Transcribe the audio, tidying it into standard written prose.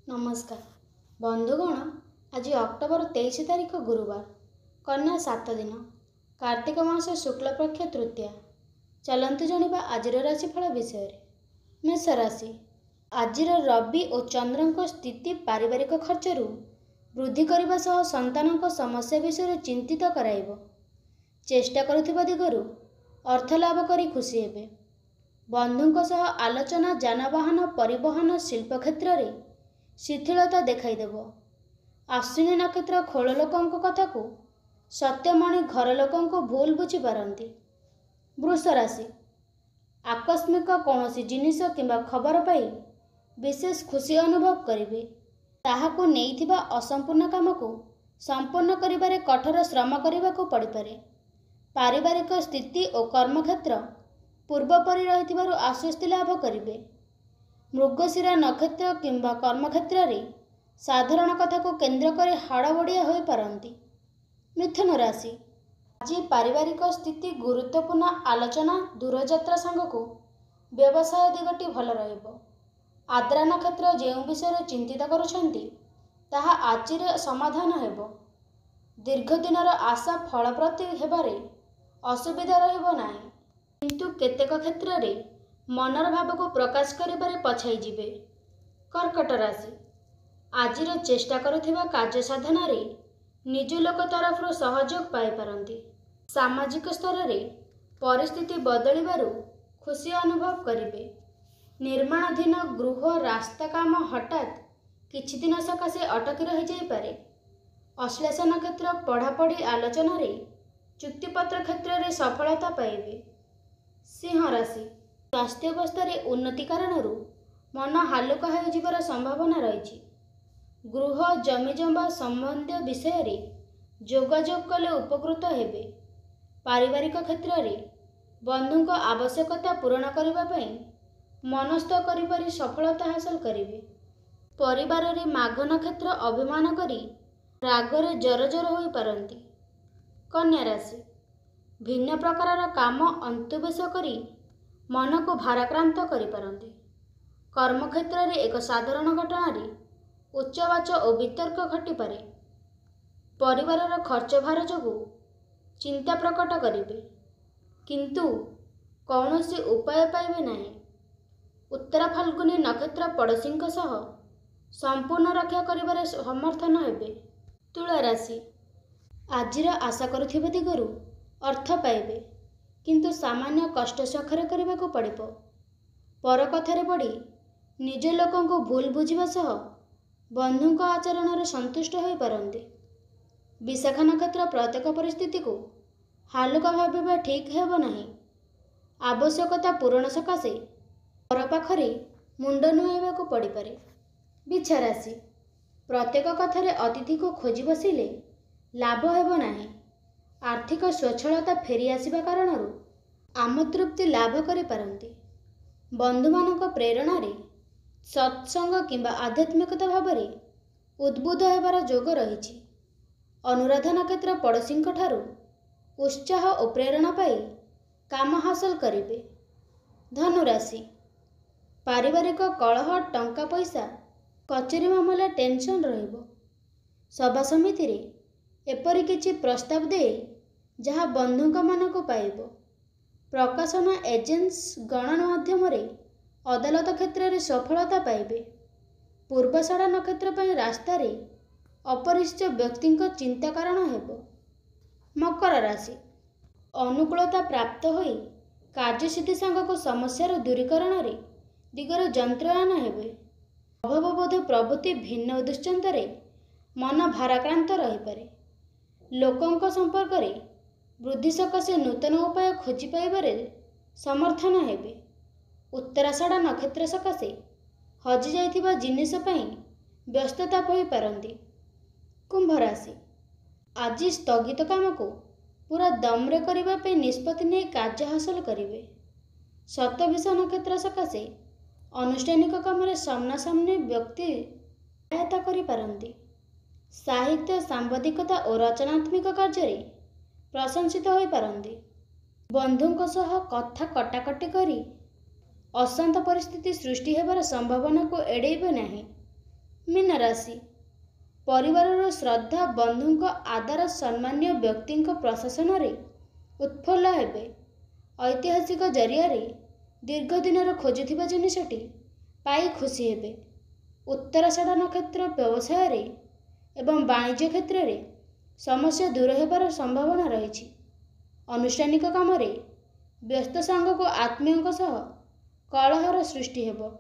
नमस्कार बंधुगण। आज अक्टोबर 23 तारीख गुरुवार, कन्या 7 दिन, कार्तिक मास शुक्ल पक्ष तृतीया। चलतु जानिबा आजिर राशिफल विषय। मेष राशि। आजिर रवि और चंद्र स्थिति पारिवारिक खर्चरू वृद्धि करने सह संतानों समस्या विषय चिंतित कराइब। चेष्टा करुथिबा दिगरू अर्थ लाभ करी खुशी हेबे। बंधुंक सह आलोचना जानवाहन परिवहन शिल्प क्षेत्र में शिथिलता देखाइदेव। आश्विनी नक्षत्र खोल लोकों कथा को सत्यमणि घर लोकों को भूल बुझी पारती। वृष राशि। आकस्मिक कौनसी जिनिस किंबा खबर पाई विशेष खुशी अनुभव करेंगे। ताहाकु नेइथिबा असंपूर्ण काम को संपूर्ण करिबारे कठोर श्रम करने को पड़िपारे। पारिवारिक स्थिति और कर्मक्षेत्र पूर्वपरि रहिथिबारु आश्वस्ति लाभ करिवे। मृगशिरा नक्षत्र किंबा कर्मक्षेत्र में साधारण कथा को केन्द्र कर हाड़बड़िया हो पारती। मिथुन राशि। आज पारिवारिक स्थिति गुरुत्वपूर्ण आलोचना दूरयात्रा सांग को व्यवसाय दिगटी भल रहिबो। आद्रा नक्षत्र जो विषय चिंतित करुछंती ताहा आजिर समाधान हेबो। दीर्घ दिनर आशा फलप्रति हेबारे असुविधा रहिबो नाही, किंतु केतेक क्षेत्र में मनर भाव को प्रकाश करिबारे पछाई जिबे। कर्कट राशि। आजिर चेष्टा करुथिबा कार्य साधन रे निज लोक तरफ सहयोग पाई पारंती। सामाजिक स्तर रे परिस्थिति बदलिबारु खुशी अनुभव करिवे। निर्माणाधीन गृह रास्ता काम हठात किछि दिन सकाशे अटकी रहि जाई पारे। अश्लेष नक्षत्र पढ़ापढ़ी आलोचना रे चुक्तिपत्र क्षेत्र में सफलता पाइबे। सिंह राशि। स्वास्थ्य अवस्था उन्नति कारण मन हालुका हो जिबार संभावना रही। गृह जमी जमा संबंधी विषय रे जोगाजोग कले उपकृत हेबे। पारिवारिक क्षेत्र में बंधुक आवश्यकता पूरण करने मनस्थ करी सफलता हासिल करेंगे। परिवार रे माघ नक्षत्र अभिमान करी रागरे जरजर हो पारती। कन्या राशि। भिन्न प्रकार काम अंतुवेश करी मन को भाराक्रांत करि पारंती। कर्मक्षेत्र में एक साधारण घटना रे उच्चवाच और वितर्क घटी पारे। परिवार खर्च भार जोगु चिंता प्रकट करिवे, किंतु कौनसी उपाय पाइबे नाही। उत्तर फाल्गुनी नक्षत्र पड़ोसी सह संपूर्ण रक्षा करिबारे समर्थन हेबे। तुला राशि। आजिर आशा करुथिबा दिगरू अर्थ पाइबे, किंतु सामान्य कष्ट सखर करने को पड़िबो। पर कथारे पड़ी निज लोकों को भूल बुझिबा सह बंधुक आचरण रे संतुष्ट हो पारंती। विशाखा नक्षत्र प्रत्येक परिस्थिति को हालुका भाविबा ठीक हेबो नाही। आवश्यकता पूरण सकाशे पर पाखरे मुंड नुआइबा को पड़ी पारे। बिछा राशि। प्रत्येक कथारे अतिथि को खोजी बसिले लाभ हेबो नाही। आर्थिक स्वच्छलता फेरी आसिबा कारणरू आमतृप्ति लाभ करि पारंती। बंधुमानक प्रेरणा रे सत्संग किंबा आध्यात्मिकता भावरे उद्बुद्ध हेबार जोग रहिछि। अनुराधा नक्षत्र पड़ोसी ठारू उत्साह और प्रेरणा पाई काम हासिल करिवे। धनु राशि। पारिवारिक कलह टंका पैसा कचेरी मामला टेंशन रहिबो। सभा समिति रे एपरि किछि प्रस्ताव दे जहाँ बंधुक मन को पाइबो। प्रकाशन एजेंस गणन माध्यम अदालत क्षेत्र में सफलता पाइबे। पूर्वाषाढ़ा नक्षत्र पर रास्ता रे अपरिचित व्यक्ति चिंता कारण हेबो। मकर राशि। अनुकूलता प्राप्त होई कार्यसिद्धि सांगक समस्यार दूरीकरण रे दिगर जंत्रयान हेबे। अभावबोध प्रभृति भिन्न दुश्चिंतार मन भाराक्रांत रही पारे। लोकों संपर्क रे वृद्धि सकाशे नूतन उपाय खोजी पाइबारे समर्थन हेबे। उत्तराषाढ़ा नक्षत्र सकाशे हजि जाइथिबा जिनिस पई व्यस्तता होई पारंती। कुंभ राशि। आज स्थगित काम को पूरा दमरे करिबा पे निष्पत्ति नै कार्य हासिल करिवे। शतभिषा नक्षत्र सकाशे अनुष्ठानिक काम रे सामना सामने व्यक्ति सहायता करि पारंती। साहित्य सांबादिकता और रचनात्मक कार्य प्रशंसित हो पारंती। बंधुंक सह कथा कटाकटी करी अशांत परिस्थिति सृष्टि हेबार संभावना को एड़ेइबे नाही। କନ୍ୟା ରାଶି ପରିବାରର ଶ୍ରଦ୍ଧା, ବନ୍ଧୁଙ୍କ ଆଦର, ସମ୍ମାନୀୟ ବ୍ୟକ୍ତିଙ୍କ ପ୍ରଶାସନରେ ଉତ୍ଫୁଲ୍ଲ ହେବେ। ଐତିହାସିକ ଜରିଆରେ ଦୀର୍ଘ ଦିନର ଖୋଜୁଥିବା ଜିନିଷଟି ପାଇ ଖୁସି ହେବେ। ଉତ୍ତରାଷାଢ଼ ନକ୍ଷତ୍ର ବ୍ୟବସାୟରେ ଏବଂ ବାଣିଜ୍ୟ କ୍ଷେତ୍ରରେ ସମସ୍ୟା ଦୂର ହେବାର ସମ୍ଭାବନା ରହିଛି। ଆନୁଷ୍ଠାନିକ କାମରେ ବ୍ୟସ୍ତ ସାଙ୍ଗକୁ ଆତ୍ମୀୟଙ୍କ ସହ କଳହର ସୃଷ୍ଟି ହେବ।